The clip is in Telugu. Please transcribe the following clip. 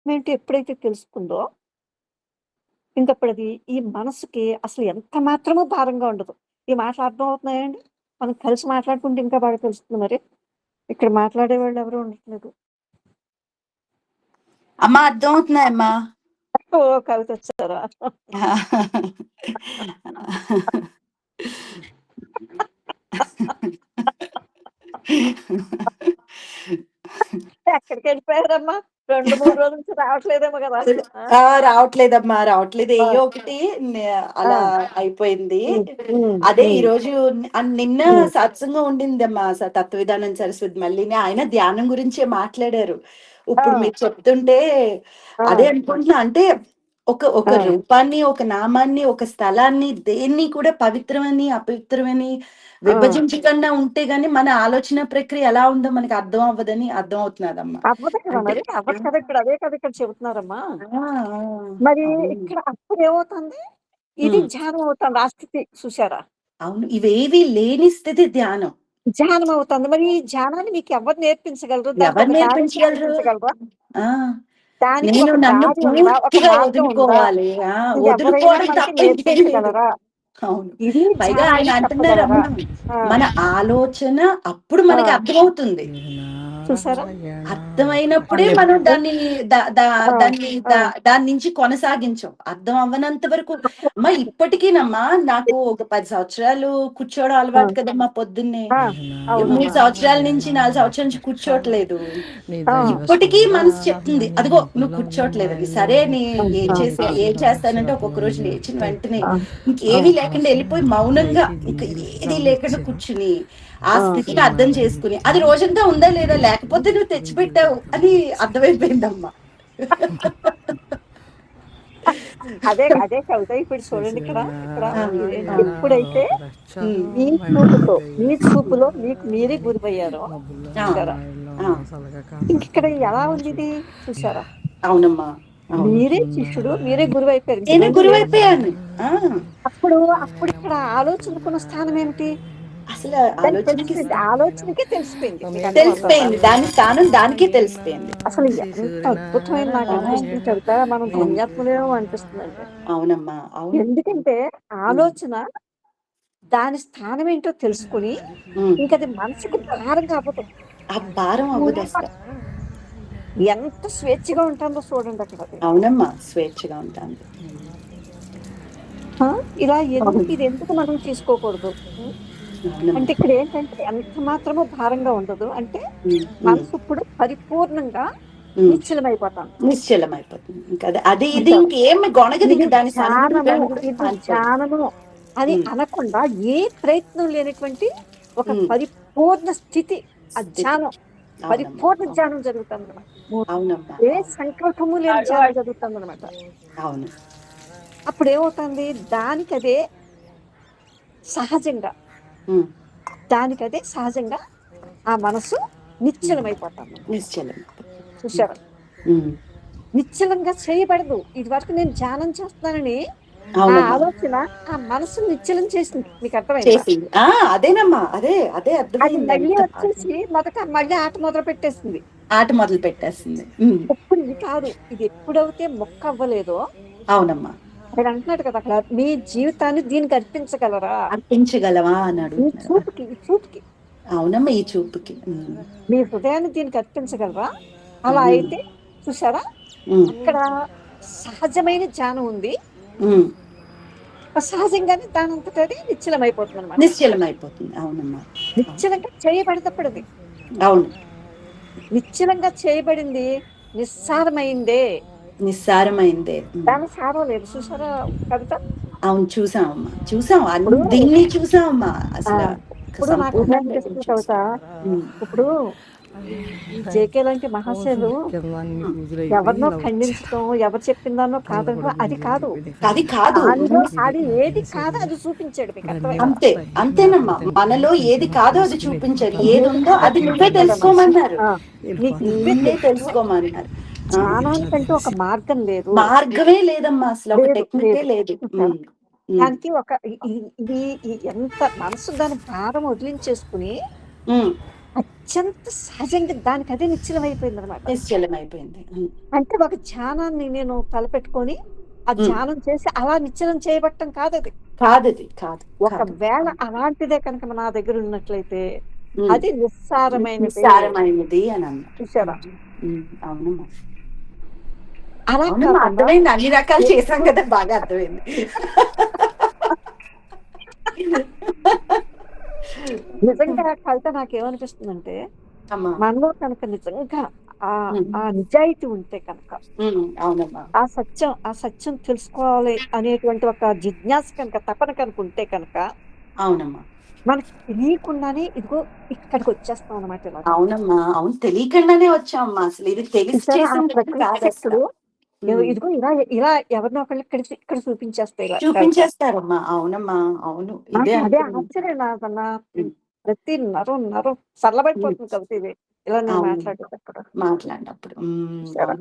ఏంటి ఎప్పుడైతే తెలుసుకుందో, ఇంకప్పుడది ఈ మనసుకి అసలు ఎంత మాత్రమూ భారంగా ఉండదు. ఈ మాటలు అర్థమవుతున్నాయండి? మనం కలిసి మాట్లాడుకుంటే ఇంకా బాగా తెలుస్తుంది మరి. ఇక్కడ మాట్లాడేవాళ్ళు ఎవరు ఉండట్లేదు. అమ్మా అర్థమవుతున్నాయమ్మా. ఓహ్! కవితొచ్చారా? ఎక్కడికెళ్ళిపోయారమ్మా? 2, 3 రోజుల నుంచి రావట్లేదేమో గదా! ఆ! రావట్లేదమ్మా, రావట్లేదు. ఆ! ఏయ్యో ఒకటి ఆ! అలా అయిపోయింది. హ్మ్. హ్మ్. అదే హ్మ్. ఈరోజు నిన్న హ్మ్. సత్సంగం ఉండిందమ్మా. తత్వవిధానం సరస్వతి మళ్ళీని ఆయన ధ్యానం గురించే మాట్లాడారు. ఆ! ఇప్పుడు మీరు చెప్తుంటే ఆ! అదే అనుకుంటున్నా. అంటే ఒక ఒక ఆ! రూపాన్ని, ఒక నామాన్ని, ఒక స్థలాన్ని దేన్ని కూడా పవిత్రమని, అపవిత్రమని ఆ! విభజించకుండా ఉంటే గాని మన ఆలోచన ప్రక్రియ ఎలా ఉందో మనకు అర్థం అవ్వదని అర్థం అవుతున్నదమ్మా. అవ్వదు కదా అంటే మరి. అవ్వదు కదా! ఇప్పుడు అదే కదా ఇక్కడ చెబుతున్నారమ్మా. ఆ! ఆ! మరి అవును. ఇక్కడ అప్పుడేమవుతుంది? ఇది హ్మ్. ధ్యానం అవుతుంది. ఆ స్థితి చూసారా? అవును. ఇవేవి లేని స్థితి ధ్యానం. ధ్యానం అవుతుంది. మరి ఈ ధ్యానాన్ని మీకెవ్వరు నేర్పించగలరు? ఎవరు దానికొక దారి నేర్పించగలరు? చూపించగలరా? ఆ! దానికి నేను ఒక నన్ను దారి ఉందా? ఒక పూర్తిగా మార్గం ఉందా? వదులుకోవాలి. ఎవరైనా వదులుకోవడం మనకి తప్ప ఇంకేం లేదు. నేర్పించగలరా? అవును. ఇది పైగా ధ్యానం ఆయన అని చెప్పగలరా? అంటున్నారమ్మా, ఆ! మన ఆలోచన అప్పుడు ఆ! మనకి అర్థమవుతుంది. చూసారా? అర్థమైనప్పుడే మనం మనం ఎప్పుడు దాన్ని ద ద ఆ! దాన్ని ఆ! దాని నుంచి కొనసాగించం. అర్థం అవ్వనంత వరకు ఇప్పటికీనమ్మా నాకు ఒక 10 సంవత్సరాలు కూర్చోవడం ఆ! అలవాటు కదమ్మా పొద్దున్నే. ఆ! 3 అవునమ్మా. సంవత్సరాల నుంచి, 4 సంవత్సరాల నుంచి కూర్చోట్లేదు. ఆ! ఇప్పటికీ మనసు చెప్తుంది, అదిగో నువ్వు కూర్చోట్లేదని. సరే ఆ! ఆ! ఏం చేస్తానంటే ఒక్కొక్క రోజు లేచిన వెంటనే ఆ! ఆ! ఇంకేమీ లేకుండా ఎళ్ళిపోయి మౌనంగా ఇంక ఏది లేకుండా కూర్చుని, ఆ ఆ! స్థితిని అర్థం చేసుకొని, అది రోజంతా ఉందా లేదా? లేకపోతే నువ్వు తెచ్చిపెట్టావు అని అర్థమైపోయిందమ్మా. అదే అదే కవిత. ఇప్పుడు చూడండి ఇక్కడ ఆ! ఆ! ఎప్పుడైతే హ్మ్. మీ చూపుతో, మీ చూపులో మీకు మీరే గురిపోయారో ఆ! చూసారా? ఆ! ఇంకిక్కడ ఎలా ఉందిది చూసారా? అవునమ్మా. అవును. మీరే శిష్యుడు, మీరే గురువైపోయారు. ఇంక నేను 2 లేదు. గురువైపోయాను. ఆ! అప్పుడిక్కడ ఆలోచనకున్న స్థానం ఏమిటి? అసల దానికి ఆలోచనకి తెలిసిపోయింది. ఆలోచనకే తెలిసిపోయింది. మీకు అర్థమవుతుందా? తెలిసిపోయింది. దాని స్థానం దానికే తెలిసిపోయింది. అసలు ఎంత అద్భుతమైన ఆ! నాకనిపిస్తుంది కవిత. మనం అవును. పుణ్యాత్ములేమో అనిపిస్తుందండి. అవునమ్మా. అవును. ఎందుకంటే హ్మ్. ఆలోచన దాని స్థానమేంటో తెలుసుకొని, హ్మ్. ఇంకది మనసుకి భారంగా అవ్వదు. ఆ భారం అవ్వదసల. ఎంత స్వేచ్ఛగా ఉంటుందో చూడండక్కడది. అవునమ్మా. స్వేచ్ఛగా ఉంటాంది. ఆ! ఇలా అవును. ఇదెందుకు మనం తీసుకోకూడదు? హ్మ్. అంటే అవునమ్మా. ఇక్కడేంటంటే ఎంత మాత్రము భారంగా ఉండదు. అంటే హ్మ్. హ్మ్. మనసిప్పుడు పరిపూర్ణంగా హ్మ్. నిశ్చలమైపోతాంది. నిశ్చలమైపోతుంది. ఇంక అది ఇది చూసారా? ఇంకేమి ఇది గొణగదింక దాని సణుగుడు, ధ్యానము, గణుగుడు ఇది మారిపోద్ది. ధ్యానము అని హ్మ్. అనకుండా ఏ ప్రయత్నం లేనటువంటి ఒక హ్మ్. పరిపూర్ణ స్థితి. ఆ స్థితి. ధ్యానం. అవునమ్మా. పరిపూర్ణ అవును. ధ్యానం జరుగుతుందనమాట. అవునమ్మా. ఏ అవును. సంకల్పము లేని ధ్యానం జరుగుతుందనమాట. అవును. అప్పుడేమవుతుంది? దానికదే సహజంగా, హ్మ్. దానికదే సహజంగా ఆ మనసు హ్మ్. నిశ్చలమైపోతుందనమాట. నిశ్చలమైపోతుంది. హ్మ్. చూసారా? హ్మ్. నిశ్చలంగా చేయబడదు. ఇదివరకు నేను ధ్యానం చేస్తున్నానని ఆ అవునమ్మా. ఆలోచన ఆ మనసుని నిశ్చలం చేసింది. మీకర్థమైందా? చేసింది. అదేనమ్మా. అదే అది అర్థమైంది. మళ్ళీ ఎంత బాగా వచ్చేసి మొదట మళ్ళీ ఆట మొదలుపెట్టేసింది. ఆట మొదలు పెట్టేస్తుంది. హ్మ్. ఇప్పుడు ఇది కాదు. ఇది ఎప్పుడైతే మొక్కవ్వలేదో అవునమ్మా. ఆయనంటున్నాడు కదా! అక్కడ మీ జీవితాన్ని దీనికి అర్పించగలరా? అర్పించగలవా అని ఈ అడుగుతున్నారు. చూపుకి, ఈ చూపుకి. అవునమ్మా. ఈ చూపుకి. హ్మ్. మీ హృదయాన్ని దీనికి అర్పించగలరా? అలా హ్మ్. అయితే చూసారా? హ్మ్. అక్కడ సహజమైన ధ్యానం ఉంది. హ్మ్. సహజంగానే దానంతట అది నిశ్చలమైపోతుందనమాట. నిశ్చలమైపోతుంది. అవునమ్మా. అవును. నిశ్చలంగా చేయబడతప్పుడది. అవును. నిశ్చలంగా చేయబడింది నిస్సారమైందే. నిస్సారమైందే. హ్మ్. దాని సారం లేదు. చూసారా కవిత? అవును. చూసామమ్మా. చూసాం. ఇప్పుడు దీన్ని చూసామమ్మా. ఆ! అసల ఇప్పుడు సంపూర్ణంగా దీన్ని నాకేమనిపిస్తుంది కవిత, చూసాం. హ్మ్. ఇప్పుడు ఈ జేకే లాంటి మహాశయులు హ్మ్. ఎవరినో ఖండించటం, ఎవరు చెప్పిందానో కాదనటం అది కాదు. అది కాదు. దానిలో అది ఏది కాదో అది చూపించాడు. మీకు అర్థమైందా? అంతే. అంతేనమ్మా. మనలో ఏది కాదో అది చూపించారు. ఏది ఏదుందో కాదో అది నువ్వే చూపించాడనమాట. తెలుసుకోమన్నారు. ఆ! నీకు నువ్వే నువ్వే తెలుసుకో. తెలుసుకోమన్నారు. ఆ! ధ్యానానికంటూ ఒక మార్గం లేదు. మార్గమే లేదమ్మా అసల. ఒక లేదు. టెక్నికే లేదు. లేదు. చూసారా? హ్మ్. హ్మ్. దానికి ఒక ఇ ఇ ఇది ఎంత మనసు దాని భారం వదిలించేసుకొని హ్మ్. అత్యంత సహజంగా దానికి అదే నిశ్చలమైపోయింది అనమాట. నిశ్చలమైపోయింది. అంటే ఒక ధ్యానాన్ని నేను తలపెట్టుకొని ఆ హ్మ్. ధ్యానం చేసి అలా నిశ్చలం చేయబట్టం కాదది. కాదది. కాదు. కాదు. ఒకవేళ అలాంటిదే కనుక నా దగ్గర ఉన్నట్లయితే హ్మ్. అది నిస్సారమైనదే. నిస్సారమైనది అని అన్నారు. చూసారా? అవునమ్మా. అలా అవునమ్మా. కాకుండా అర్థమైంది. అన్ని రకాలు చేసాం ఎప్పుడు కదా! బాగా అర్థమైంది. నిజంగా కవిత నాకేమనిపిస్తుందంటే, అమ్మా. మనలో కనుక నిజంగా హ్మ్. ఆ నిజాయితీ ఉంటే కనుక, అవునమ్మా. ఆ సత్యం తెలుసుకోవాలి అనేటువంటి ఒక జిజ్ఞాస కనుక, తపన కనుక ఉంటే కనుక, అవునమ్మా. మనకి తెలియకుండానే ఇదిగో ఇక్కడికొచ్చేస్తాం అన్నమాట ఇలాగ. అవునమ్మా. అవును. తెలియకుండానే వచ్చామమ్మా. అసలు ఇది తెలిసి చూసారా? ఆ చేసిన పని ప్రకృతి కాదసల. శక్తులు హ్మ్. ఇదిగో ఇలా ఇలా ఎవరినో ఒకళ్ళని ఇక్కడ చూపించేస్తాయి కవిత. చూపించేస్తారమ్మా. అవునమ్మా. అవును. ఇదే నాకు అదే అంటున్నాను. ఆశ్చర్యం నా హ్మ్. ప్రతి నరం హ్మ్. చల్లబడిపోతుంది కవిత ఇది. ఇలా నేను అవును. మాట్లాడేటప్పుడు. మాట్లాడినప్పుడు. చూసారా? అవును.